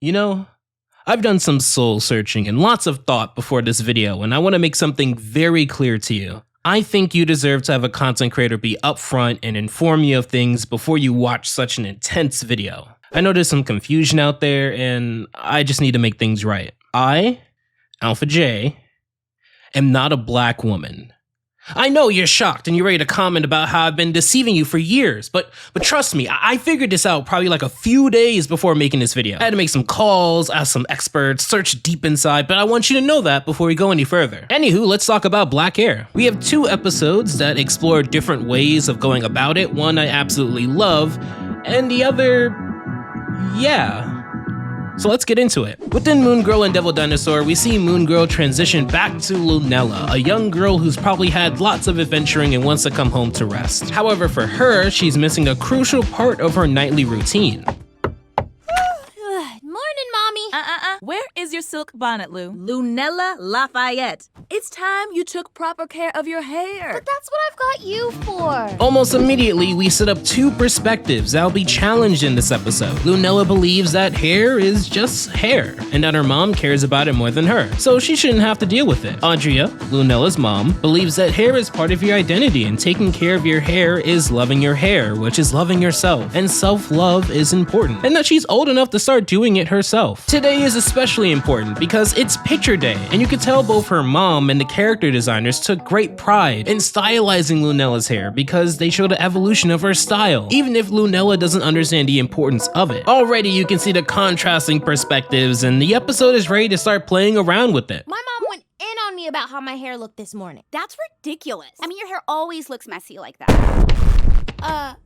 You know, I've done some soul searching and lots of thought before this video, and I want to make something very clear to you. I think you deserve to have a content creator be upfront and inform you of things before you watch such an intense video. I know there's some confusion out there, and I just need to make things right. I, Alpha J, am not a black woman. I know you're shocked and you're ready to comment about how I've been deceiving you for years, but trust me, I figured this out probably like a few days before making this video. I had to make some calls, ask some experts, search deep inside, but I want you to know that before we go any further. Anywho, let's talk about black hair. We have 2 episodes that explore different ways of going about it. One I absolutely love, and the other, yeah. So let's get into it. Within Moon Girl and Devil Dinosaur, we see Moon Girl transition back to Lunella, a young girl who's probably had lots of adventuring and wants to come home to rest. However, for her, she's missing a crucial part of her nightly routine. Morning, Mommy. Where is your silk bonnet, Lou? Lunella Lafayette. It's time you took proper care of your hair. But that's what I've got you for. Almost immediately, we set up 2 perspectives that'll be challenged in this episode. Lunella believes that hair is just hair, and that her mom cares about it more than her, so she shouldn't have to deal with it. Audria, Lunella's mom, believes that hair is part of your identity, and taking care of your hair is loving your hair, which is loving yourself, and self-love is important, and that she's old enough to start doing it herself. Today is especially important because it's picture day, and you can tell both her mom and the character designers took great pride in stylizing Lunella's hair because they show the evolution of her style, even if Lunella doesn't understand the importance of it. Already you can see the contrasting perspectives, and the episode is ready to start playing around with it. My mom went in on me about how my hair looked this morning. That's ridiculous. I mean, your hair always looks messy like that.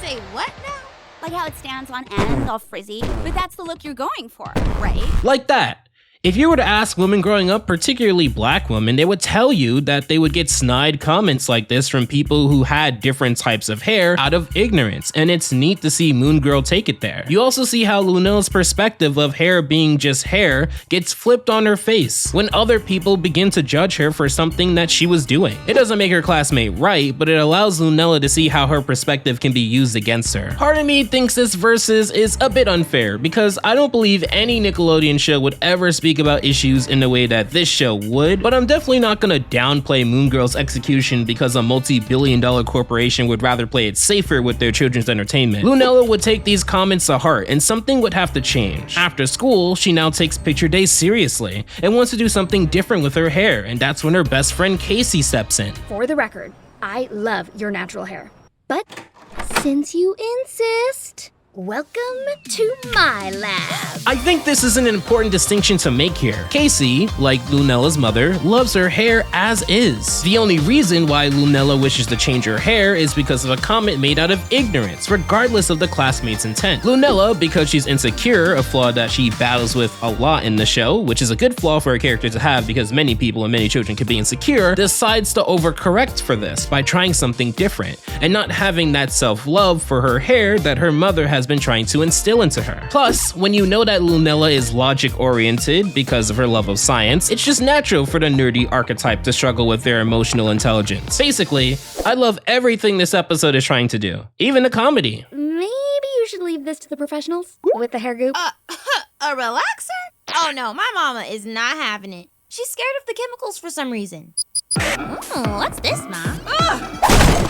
Say what now? Like how it stands on end, all frizzy. But that's the look you're going for, right? Like that. If you were to ask women growing up, particularly black women, they would tell you that they would get snide comments like this from people who had different types of hair out of ignorance, and it's neat to see Moon Girl take it there. You also see how Lunella's perspective of hair being just hair gets flipped on her face when other people begin to judge her for something that she was doing. It doesn't make her classmate right, but it allows Lunella to see how her perspective can be used against her. Part of me thinks this versus is a bit unfair because I don't believe any Nickelodeon show would ever speak about issues in the way that this show would, but I'm definitely not gonna downplay Moon Girl's execution because a multi-billion-dollar corporation would rather play it safer with their children's entertainment. Lunella would take these comments to heart, and something would have to change. After school, she now takes picture days seriously and wants to do something different with her hair, and that's when her best friend Casey steps in. For the record, I love your natural hair. But since you insist, welcome to my lab. I think this is an important distinction to make here. Casey, like Lunella's mother, loves her hair as is. The only reason why Lunella wishes to change her hair is because of a comment made out of ignorance, regardless of the classmate's intent. Lunella, because she's insecure, a flaw that she battles with a lot in the show, which is a good flaw for a character to have because many people and many children can be insecure, decides to overcorrect for this by trying something different and not having that self-love for her hair that her mother has been trying to instill into her. Plus, when you know that Lunella is logic-oriented because of her love of science, it's just natural for the nerdy archetype to struggle with their emotional intelligence. Basically, I love everything this episode is trying to do, even the comedy. Maybe you should leave this to the professionals with the hair goop. A relaxer? Oh no, my mama is not having it. She's scared of the chemicals for some reason. What's this, Mom?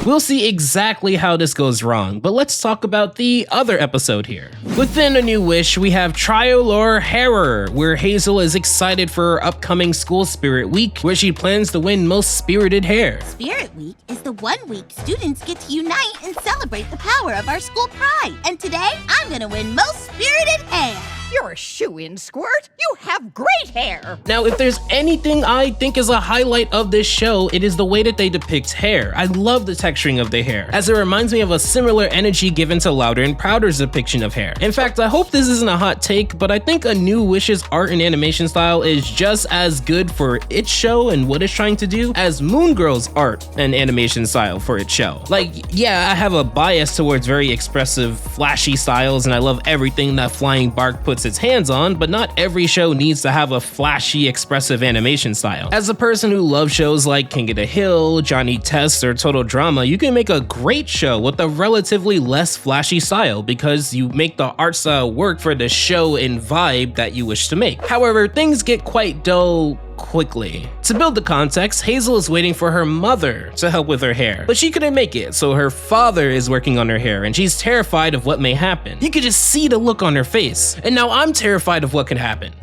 We'll see exactly how this goes wrong, but let's talk about the other episode here. Within A New Wish, we have Trial or Error, where Hazel is excited for her upcoming School Spirit Week, where she plans to win Most Spirited Hair. Spirit Week is the 1 week students get to unite and celebrate the power of our school pride. And today, I'm gonna win Most Spirited Hair. You're a shoo-in, Squirt. You have great hair. Now, if there's anything I think is a highlight of this show, it is the way that they depict hair. I love the texturing of the hair, as it reminds me of a similar energy given to Louder and Prouder's depiction of hair. In fact, I hope this isn't a hot take, but I think A New Wish's art and animation style is just as good for its show and what it's trying to do as Moon Girl's art and animation style for its show. Like, yeah, I have a bias towards very expressive, flashy styles, and I love everything that Flying Bark puts its hands on, but not every show needs to have a flashy, expressive animation style. As a person who loves shows like King of the Hill, Johnny Test, or Total Drama, you can make a great show with a relatively less flashy style because you make the art style work for the show and vibe that you wish to make. However, things get quite dull quickly. To build the context, Hazel is waiting for her mother to help with her hair, but she couldn't make it, so her father is working on her hair and she's terrified of what may happen. You could just see the look on her face, and now I'm terrified of what could happen.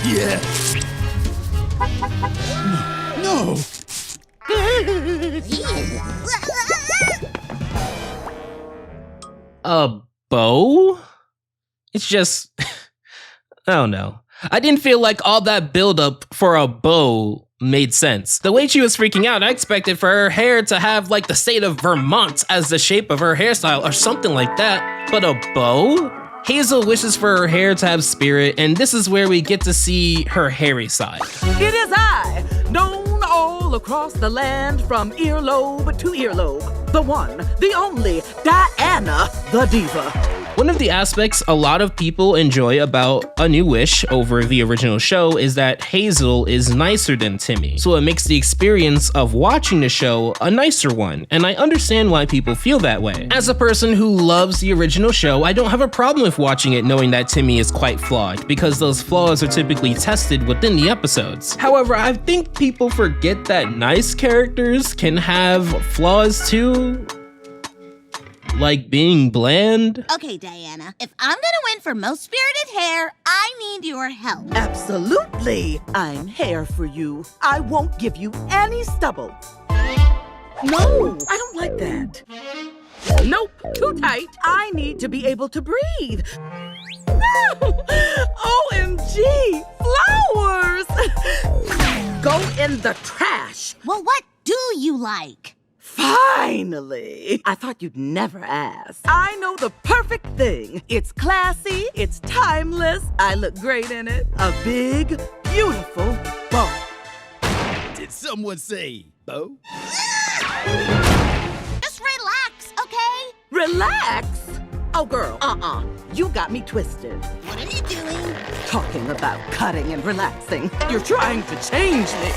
Yes. No. A bow? It's just, I don't know. I didn't feel like all that buildup for a bow made sense. The way she was freaking out, I expected for her hair to have like the state of Vermont as the shape of her hairstyle or something like that, but a bow? Hazel wishes for her hair to have spirit, and this is where we get to see her hairy side. It is I, known all across the land from earlobe to earlobe. The one, the only, Diana the Diva. One of the aspects a lot of people enjoy about A New Wish over the original show is that Hazel is nicer than Timmy, so it makes the experience of watching the show a nicer one, and I understand why people feel that way. As a person who loves the original show, I don't have a problem with watching it knowing that Timmy is quite flawed, because those flaws are typically tested within the episodes. However, I think people forget that nice characters can have flaws too. Like being bland? Okay, Diana, if I'm gonna win for most spirited hair, I need your help. Absolutely. I'm hair for you. I won't give you any stubble. No, I don't like that. Nope, too tight. I need to be able to breathe. OMG, flowers! Go in the trash. Well, what do you like? Finally! I thought you'd never ask. I know the perfect thing. It's classy, it's timeless, I look great in it. A big, beautiful bow. Did someone say bow? Just relax, okay? Relax? Oh, girl, you got me twisted. What are you doing? Talking about cutting and relaxing. You're trying to change me.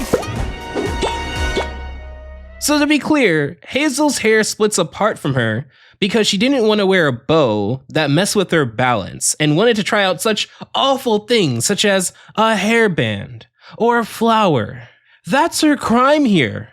So to be clear, Hazel's hair splits apart from her because she didn't want to wear a bow that messed with her balance and wanted to try out such awful things such as a hairband or a flower. That's her crime here.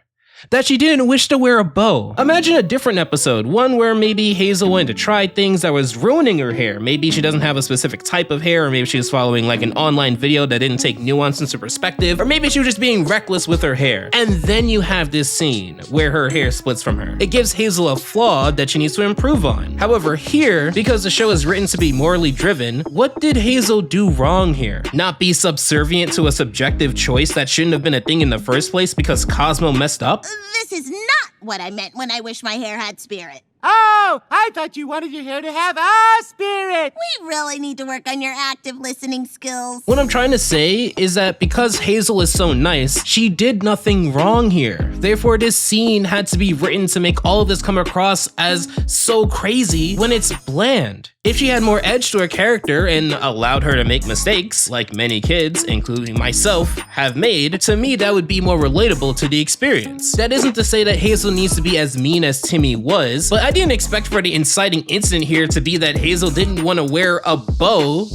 That she didn't wish to wear a bow. Imagine a different episode, one where maybe Hazel wanted to try things that was ruining her hair. Maybe she doesn't have a specific type of hair, or maybe she was following like an online video that didn't take nuance into perspective, or maybe she was just being reckless with her hair. And then you have this scene where her hair splits from her. It gives Hazel a flaw that she needs to improve on. However, here, because the show is written to be morally driven, what did Hazel do wrong here? Not be subservient to a subjective choice that shouldn't have been a thing in the first place because Cosmo messed up? This is not what I meant when I wish my hair had spirit. Oh, I thought you wanted your hair to have a spirit. We really need to work on your active listening skills. What I'm trying to say is that because Hazel is so nice, she did nothing wrong here. Therefore, this scene had to be written to make all of this come across as so crazy when it's bland. If she had more edge to her character and allowed her to make mistakes, like many kids, including myself, have made, to me that would be more relatable to the experience. That isn't to say that Hazel needs to be as mean as Timmy was, but I didn't expect for the inciting incident here to be that Hazel didn't want to wear a bow.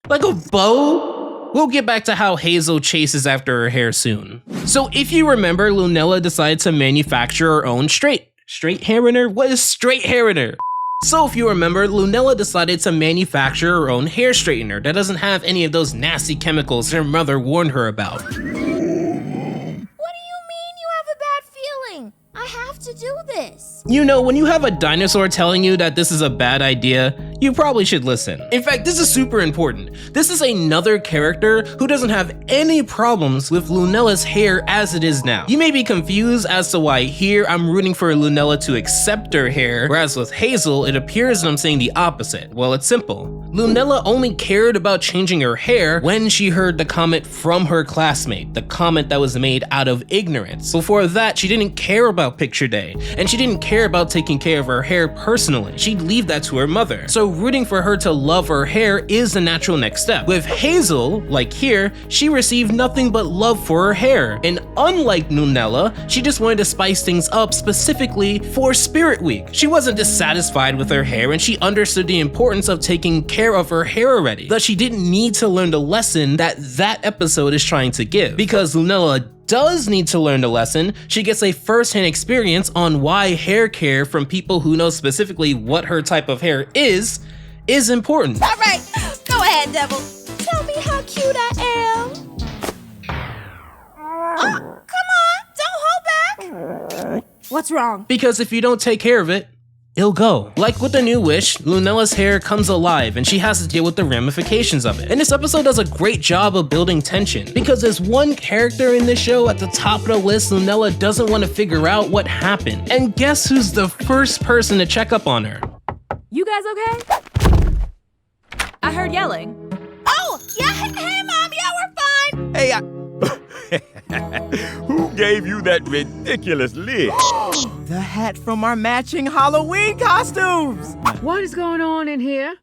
Like a bow? We'll get back to how Hazel chases after her hair soon. So if you remember, Lunella decided to manufacture her own straight hair in her? What is straight hair in her? So if you remember, Lunella decided to manufacture her own hair straightener that doesn't have any of those nasty chemicals her mother warned her about. What do you mean you have a bad feeling? I have to do this. You know, when you have a dinosaur telling you that this is a bad idea, you probably should listen. In fact, this is super important. This is another character who doesn't have any problems with Lunella's hair as it is now. You may be confused as to why here I'm rooting for Lunella to accept her hair, whereas with Hazel, it appears that I'm saying the opposite. Well, it's simple. Lunella only cared about changing her hair when she heard the comment from her classmate, the comment that was made out of ignorance. Before that, she didn't care about picture day, and she didn't care about taking care of her hair personally. She'd leave that to her mother. So rooting for her to love her hair is the natural next step. With Hazel, like here, she received nothing but love for her hair, and unlike Lunella, she just wanted to spice things up specifically for Spirit Week. She wasn't dissatisfied with her hair, and she understood the importance of taking care of her hair already. Thus, she didn't need to learn the lesson that episode is trying to give. Because Lunella does need to learn the lesson, she gets a first-hand experience on why hair care from people who know specifically what her type of hair is important. All right, go ahead, Devil. Tell me how cute I am. Oh, come on, don't hold back. What's wrong? Because if you don't take care of it, it'll go. Like with the new wish, Lunella's hair comes alive and she has to deal with the ramifications of it. And this episode does a great job of building tension, because there's one character in this show at the top of the list Lunella doesn't want to figure out what happened. And guess who's the first person to check up on her? You guys okay? I heard yelling. Oh, yeah, hey, Mom, yeah, we're fine. Hey, who gave you that ridiculous lid? The hat from our matching Halloween costumes. What is going on in here?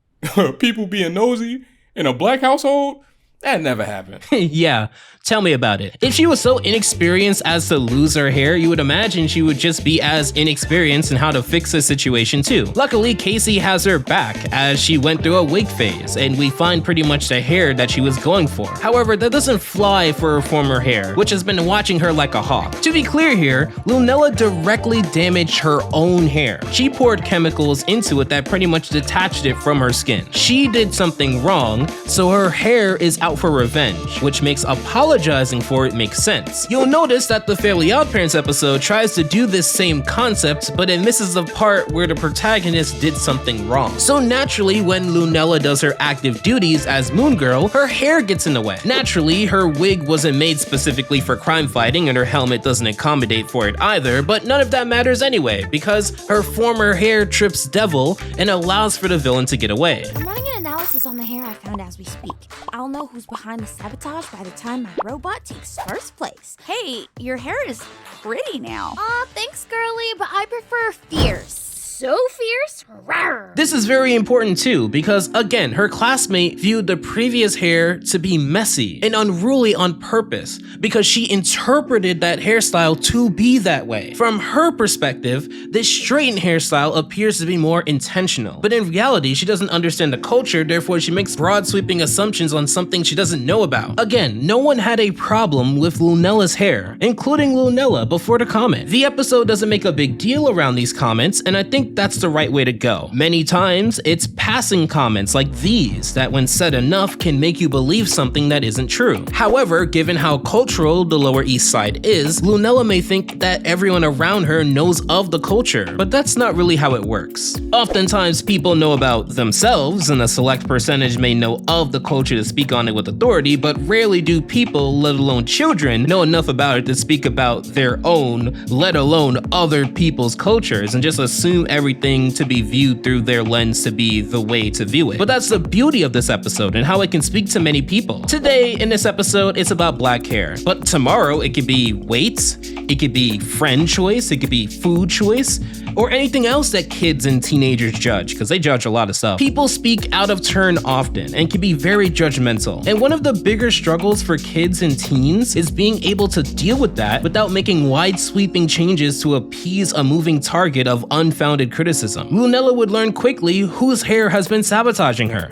People being nosy in a black household? That never happened. Yeah, tell me about it. If she was so inexperienced as to lose her hair, you would imagine she would just be as inexperienced in how to fix the situation too. Luckily, Casey has her back as she went through a wig phase, and we find pretty much the hair that she was going for. However, that doesn't fly for her former hair, which has been watching her like a hawk. To be clear here, Lunella directly damaged her own hair. She poured chemicals into it that pretty much detached it from her skin. She did something wrong, so her hair is out for revenge, which makes apologizing for it make sense. You'll notice that the Fairly OddParents episode tries to do this same concept, but it misses the part where the protagonist did something wrong. So naturally, when Lunella does her active duties as Moon Girl, her hair gets in the way. Naturally, her wig wasn't made specifically for crime fighting, and her helmet doesn't accommodate for it either, but none of that matters anyway, because her former hair trips Devil and allows for the villain to get away. I'm running an analysis on the hair I found as we speak. I'll know who's behind the sabotage by the time my robot takes first place. Hey, your hair is pretty now. Aw, thanks, girly, but I prefer fierce. So fierce? Rawr. This is very important too, because again, her classmate viewed the previous hair to be messy and unruly on purpose, because she interpreted that hairstyle to be that way. From her perspective, this straightened hairstyle appears to be more intentional, but in reality, she doesn't understand the culture, therefore she makes broad sweeping assumptions on something she doesn't know about. Again, no one had a problem with Lunella's hair, including Lunella before the comment. The episode doesn't make a big deal around these comments, and I think that's the right way to go. Many times, it's passing comments like these that when said enough can make you believe something that isn't true. However, given how cultural the Lower East Side is, Lunella may think that everyone around her knows of the culture, but that's not really how it works. Oftentimes, people know about themselves, and a select percentage may know of the culture to speak on it with authority, but rarely do people, let alone children, know enough about it to speak about their own, let alone other people's cultures, and just assume everything to be viewed through their lens to be the way to view it. But that's the beauty of this episode and how it can speak to many people. Today, in this episode, it's about black hair. But tomorrow, it could be weight, it could be friend choice, it could be food choice, or anything else that kids and teenagers judge, because they judge a lot of stuff. People speak out of turn often and can be very judgmental. And one of the bigger struggles for kids and teens is being able to deal with that without making wide sweeping changes to appease a moving target of unfounded criticism. Lunella would learn quickly whose hair has been sabotaging her.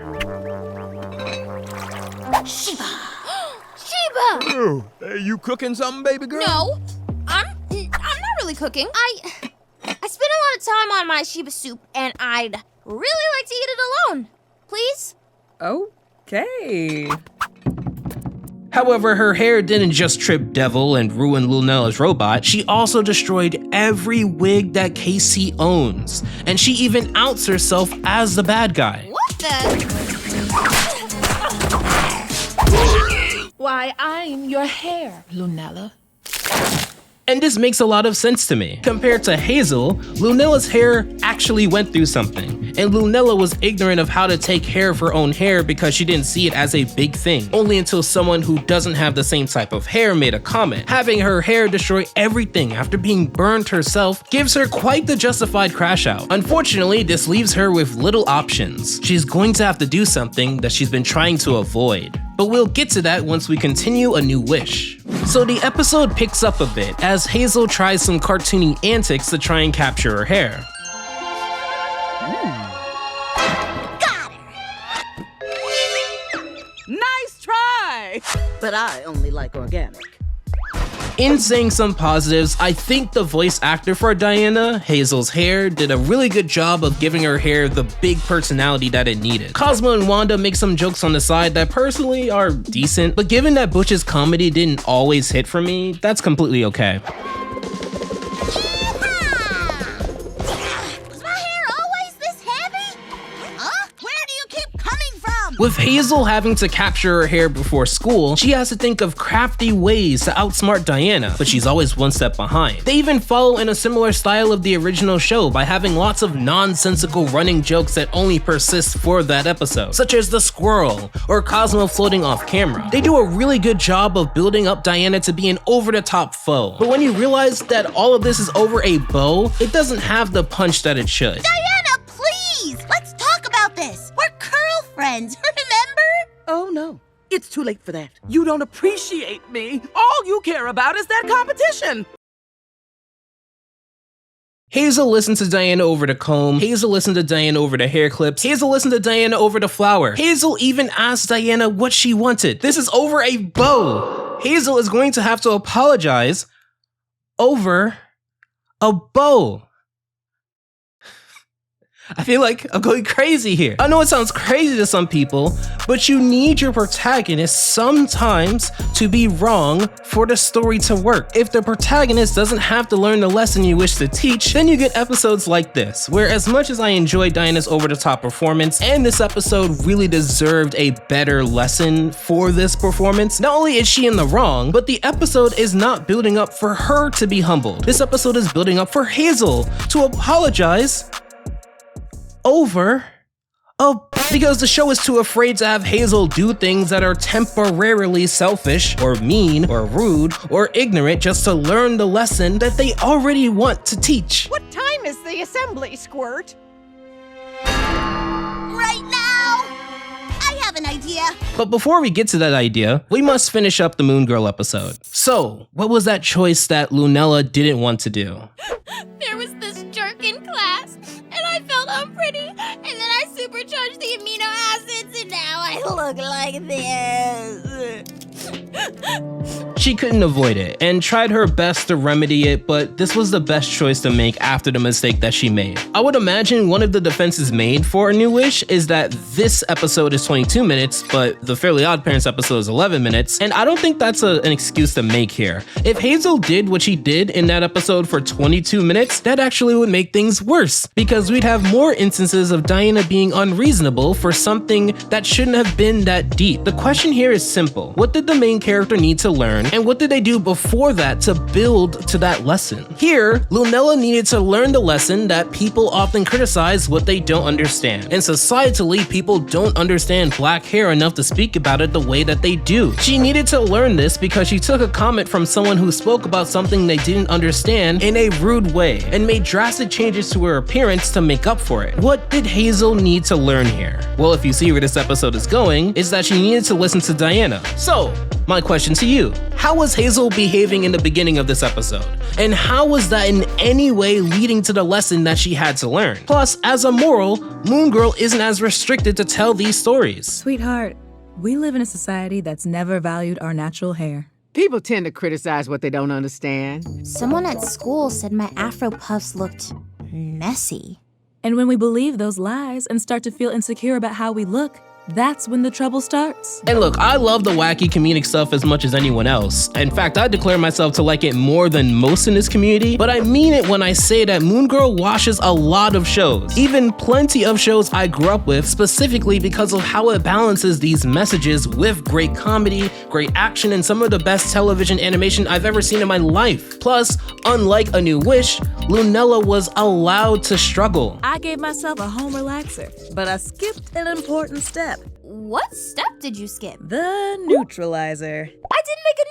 Sheba! Sheba! Oh, are you cooking something, baby girl? No, I'm not really cooking. I spend a lot of time on my Sheba soup, and I'd really like to eat it alone. Please? Okay. However, her hair didn't just trip Devil and ruin Lunella's robot, she also destroyed every wig that Casey owns. And she even outs herself as the bad guy. What? Why, I'm your hair, Lunella. And this makes a lot of sense to me. Compared to Hazel, Lunella's hair actually went through something, and Lunella was ignorant of how to take care of her own hair because she didn't see it as a big thing, only until someone who doesn't have the same type of hair made a comment. Having her hair destroy everything after being burned herself gives her quite the justified crash out. Unfortunately, this leaves her with little options. She's going to have to do something that she's been trying to avoid. But we'll get to that once we continue A New Wish. So the episode picks up a bit as Hazel tries some cartoony antics to try and capture her hair. Got her! Nice try! But I only like organic. In saying some positives, I think the voice actor for Diana, Hazel's hair, did a really good job of giving her hair the big personality that it needed. Cosmo and Wanda make some jokes on the side that personally are decent, but given that Butch's comedy didn't always hit for me, that's completely okay. With Hazel having to capture her hair before school, she has to think of crafty ways to outsmart Diana, but she's always one step behind. They even follow in a similar style of the original show by having lots of nonsensical running jokes that only persist for that episode, such as the squirrel or Cosmo floating off camera. They do a really good job of building up Diana to be an over-the-top foe, but when you realize that all of this is over a bow, it doesn't have the punch that it should. Diana, please! Let's talk about this! We're curl friends, remember? Oh no, it's too late for that. You don't appreciate me. All you care about is that competition. Hazel listened to Diana over the comb, Hazel listened to Diana over the hair clips, Hazel listened to Diana over the flower. Hazel even asked Diana what she wanted. This is over a bow. Hazel is going to have to apologize over a bow. I feel like I'm going crazy here. I know it sounds crazy to some people, but you need your protagonist sometimes to be wrong for the story to work. If the protagonist doesn't have to learn the lesson you wish to teach, then you get episodes like this, where as much as I enjoyed Diana's over-the-top performance, and this episode really deserved a better lesson for this performance, not only is she in the wrong, but the episode is not building up for her to be humbled. This episode is building up for Hazel to apologize over because the show is too afraid to have Hazel do things that are temporarily selfish or mean or rude or ignorant just to learn the lesson that they already want to teach. What time is the assembly, Squirt? Right now! I have an idea. But before we get to that idea, we must finish up the Moon Girl episode. So, what was that choice that Lunella didn't want to do? There was this jerk in class, and I felt unpretty, and then I supercharged the amino acids, and now I look like this. She couldn't avoid it, and tried her best to remedy it, but this was the best choice to make after the mistake that she made. I would imagine one of the defenses made for A New Wish is that this episode is 22 minutes, but the Fairly OddParents episode is 11 minutes, and I don't think that's an excuse to make here. If Hazel did what she did in that episode for 22 minutes, that actually would make things worse, because we'd have more instances of Diana being unreasonable for something that shouldn't have been that deep. The question here is simple. What did the main character need to learn, and what did they do before that to build to that lesson? Here, Lunella needed to learn the lesson that people often criticize what they don't understand, and societally, people don't understand black hair enough to speak about it the way that they do. She needed to learn this because she took a comment from someone who spoke about something they didn't understand in a rude way, and made drastic changes to her appearance to make up for it. What did Hazel need to learn here? Well, if you see where this episode is going, is that she needed to listen to Diana. So, my question to you, how was Hazel behaving in the beginning of this episode? And how was that in any way leading to the lesson that she had to learn? Plus, as a moral, Moon Girl isn't as restricted to tell these stories. Sweetheart, we live in a society that's never valued our natural hair. People tend to criticize what they don't understand. Someone at school said my Afro puffs looked messy. And when we believe those lies and start to feel insecure about how we look, that's when the trouble starts. And look, I love the wacky comedic stuff as much as anyone else. In fact, I declare myself to like it more than most in this community, but I mean it when I say that Moon Girl washes a lot of shows, even plenty of shows I grew up with, specifically because of how it balances these messages with great comedy, great action, and some of the best television animation I've ever seen in my life. Plus, unlike A New Wish, Lunella was allowed to struggle. I gave myself a home relaxer, but I skipped an important step. What step did you skip? The neutralizer. I didn't make a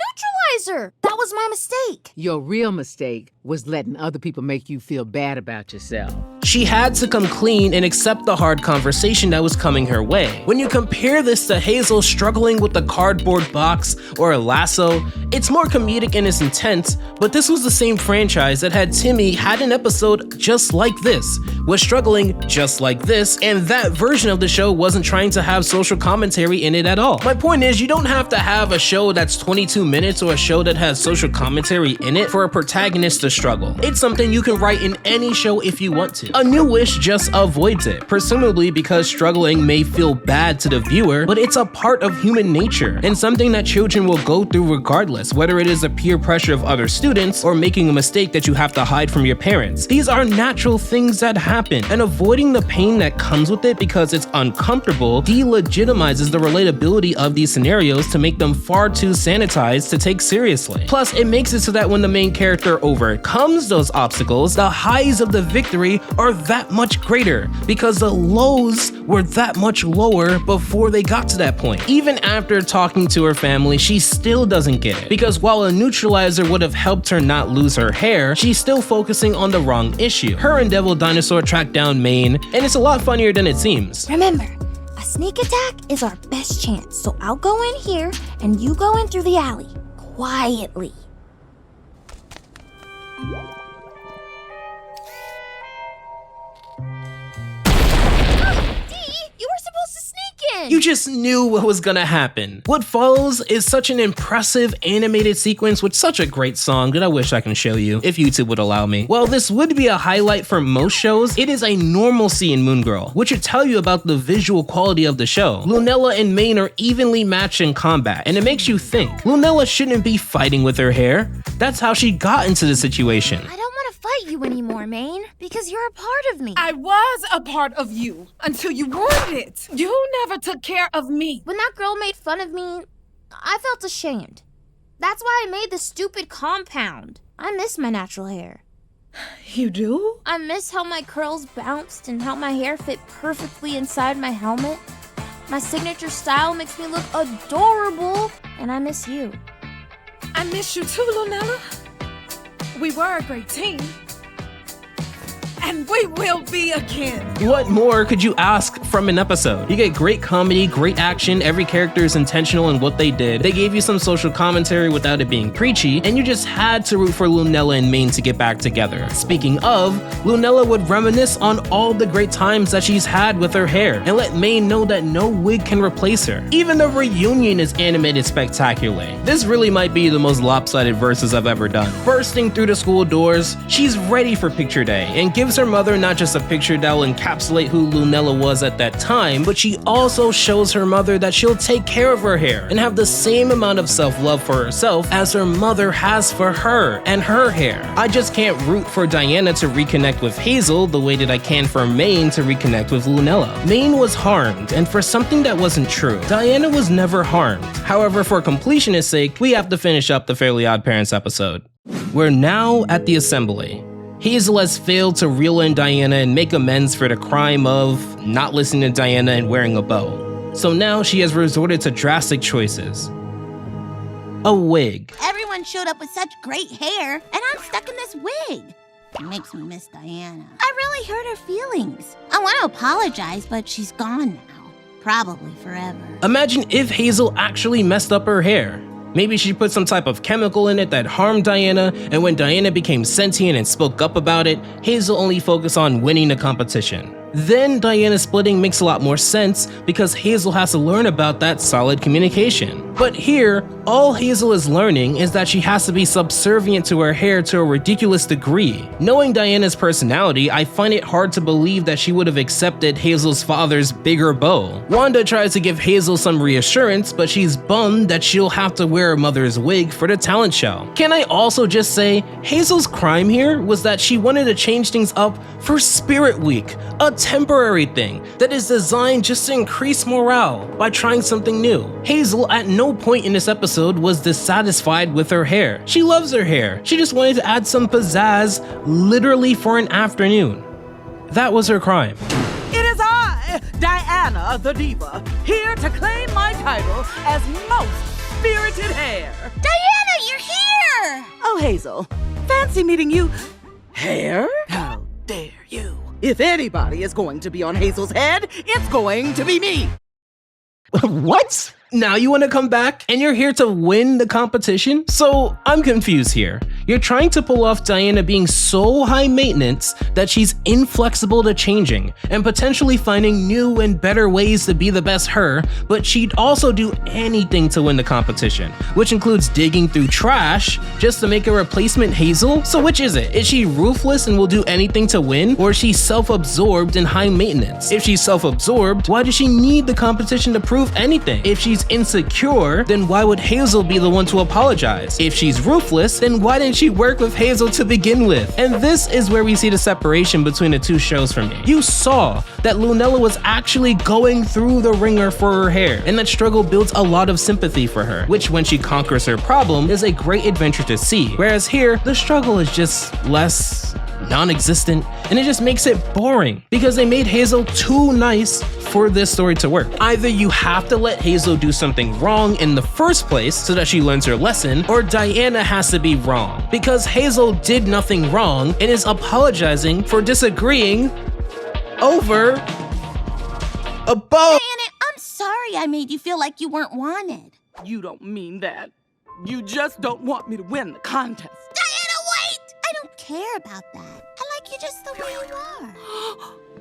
neutralizer! That was my mistake! Your real mistake was letting other people make you feel bad about yourself. She had to come clean and accept the hard conversation that was coming her way. When you compare this to Hazel struggling with a cardboard box or a lasso, it's more comedic in its intent, but this was the same franchise that had Timmy had an episode just like this, was struggling just like this, and that version of the show wasn't trying to have social commentary in it at all. My point is, you don't have to have a show that's 22 minutes or a show that has social commentary in it for a protagonist to struggle. It's something you can write in any show if you want to. A New Wish just avoids it, presumably because struggling may feel bad to the viewer, but it's a part of human nature and something that children will go through regardless, whether it is the peer pressure of other students or making a mistake that you have to hide from your parents. These are natural things that happen, and avoiding the pain that comes with it because it's uncomfortable delegitimizes the relatability of these scenarios to make them far too sanitized to take seriously. Plus, it makes it so that when the main character overcomes those obstacles, the highs of the victory are that much greater because the lows were that much lower before they got to that point. Even after talking to her family, she still doesn't get it, because while a neutralizer would have helped her not lose her hair, she's still focusing on the wrong issue. Her and Devil Dinosaur track down Maine, and it's a lot funnier than it seems. Remember, a sneak attack is our best chance, so I'll go in here and you go in through the alley, quietly. You were supposed to sneak in! You just knew what was gonna happen. What follows is such an impressive animated sequence with such a great song that I wish I can show you, if YouTube would allow me. While this would be a highlight for most shows, it is a normalcy in Moon Girl, which should tell you about the visual quality of the show. Lunella and Maine are evenly matched in combat, and it makes you think, Lunella shouldn't be fighting with her hair. That's how she got into the situation. I don't want to fight you anymore, Maine, because you're a part of me. I was a part of you until you ruined it. You never took care of me. When that girl made fun of me, I felt ashamed. That's why I made the stupid compound. I miss my natural hair. You do? I miss how my curls bounced and how my hair fit perfectly inside my helmet. My signature style makes me look adorable, and I miss you. I miss you too, Lunella. We were a great team. And we will be again. What more could you ask from an episode? You get great comedy, great action, every character is intentional in what they did. They gave you some social commentary without it being preachy, and you just had to root for Lunella and Maine to get back together. Speaking of, Lunella would reminisce on all the great times that she's had with her hair, and let Maine know that no wig can replace her. Even the reunion is animated spectacularly. This really might be the most lopsided verses I've ever done. Bursting through the school doors, she's ready for picture day, and gives her mother not just a picture that will encapsulate who Lunella was at that time, but she also shows her mother that she'll take care of her hair and have the same amount of self-love for herself as her mother has for her and her hair. I just can't root for Diana to reconnect with Hazel the way that I can for Maine to reconnect with Lunella. Maine was harmed, and for something that wasn't true. Diana was never harmed. However, for completionist's sake, we have to finish up the Fairly Odd Parents episode. We're now at the assembly. Hazel has failed to reel in Diana and make amends for the crime of not listening to Diana and wearing a bow. So now she has resorted to drastic choices. A wig. Everyone showed up with such great hair, and I'm stuck in this wig. It makes me miss Diana. I really hurt her feelings. I want to apologize, but she's gone now. Probably forever. Imagine if Hazel actually messed up her hair. Maybe she put some type of chemical in it that harmed Diana, and when Diana became sentient and spoke up about it, Hazel only focused on winning the competition. Then Diana splitting makes a lot more sense because Hazel has to learn about that solid communication. But here, all Hazel is learning is that she has to be subservient to her hair to a ridiculous degree. Knowing Diana's personality, I find it hard to believe that she would have accepted Hazel's father's bigger bow. Wanda tries to give Hazel some reassurance, but she's bummed that she'll have to wear her mother's wig for the talent show. Can I also just say, Hazel's crime here was that she wanted to change things up for Spirit Week, a temporary thing that is designed just to increase morale by trying something new. Hazel at no point in this episode was dissatisfied with her hair. She loves her hair. She just wanted to add some pizzazz literally for an afternoon. That was her crime. It is I, Diana the Diva, here to claim my title as most spirited hair. Diana, you're here! Oh, Hazel, fancy meeting you. Hair? How dare you? If anybody is going to be on Hazel's head, it's going to be me. What? Now you want to come back and you're here to win the competition? So I'm confused here. You're trying to pull off Diana being so high maintenance that she's inflexible to changing and potentially finding new and better ways to be the best her, but she'd also do anything to win the competition, which includes digging through trash just to make a replacement Hazel? So which is it? Is she ruthless and will do anything to win, or is she self-absorbed and high maintenance? If she's self-absorbed, why does she need the competition to prove anything? If she's insecure, then why would Hazel be the one to apologize? If she's ruthless, then why didn't she work with Hazel to begin with? And this is where we see the separation between the two shows for me. You saw that Lunella was actually going through the ringer for her hair, and that struggle builds a lot of sympathy for her, which when she conquers her problem is a great adventure to see. Whereas here, the struggle is just less non-existent, and it just makes it boring because they made Hazel too nice for this story to work. Either you have to let Hazel do something wrong in the first place so that she learns her lesson, or Diana has to be wrong because Hazel did nothing wrong and is apologizing for disagreeing over a bow. Diana, I'm sorry I made you feel like you weren't wanted. You don't mean that. You just don't want me to win the contest. Diana, wait! I don't care about that. I like you just the way you are.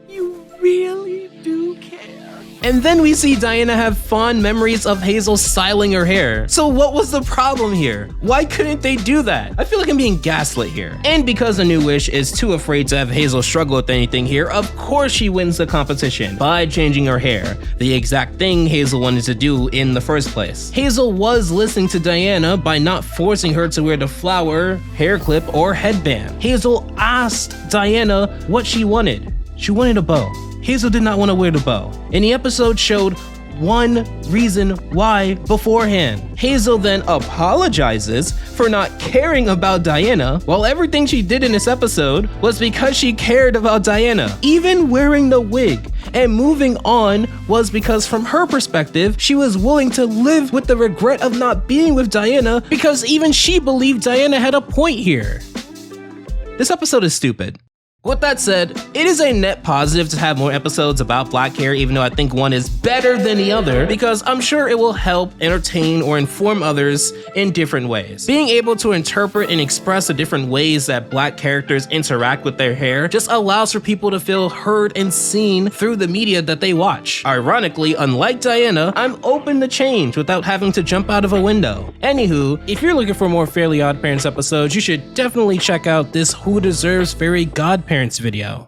You really do care. And then we see Diana have fond memories of Hazel styling her hair. So what was the problem here? Why couldn't they do that? I feel like I'm being gaslit here. And because the New Wish is too afraid to have Hazel struggle with anything here, of course she wins the competition by changing her hair, the exact thing Hazel wanted to do in the first place. Hazel was listening to Diana by not forcing her to wear the flower, hair clip, or headband. Hazel asked Diana what she wanted. She wanted a bow. Hazel did not want to wear the bow. And the episode showed one reason why beforehand. Hazel then apologizes for not caring about Diana, while everything she did in this episode was because she cared about Diana. Even wearing the wig and moving on was because from her perspective, she was willing to live with the regret of not being with Diana because even she believed Diana had a point here. This episode is stupid. With that said, it is a net positive to have more episodes about black hair, even though I think one is better than the other, because I'm sure it will help entertain or inform others in different ways. Being able to interpret and express the different ways that black characters interact with their hair just allows for people to feel heard and seen through the media that they watch. Ironically, unlike Diana, I'm open to change without having to jump out of a window. Anywho, if you're looking for more Fairly Odd Parents episodes, you should definitely check out this Who Deserves Fairy Godparents video.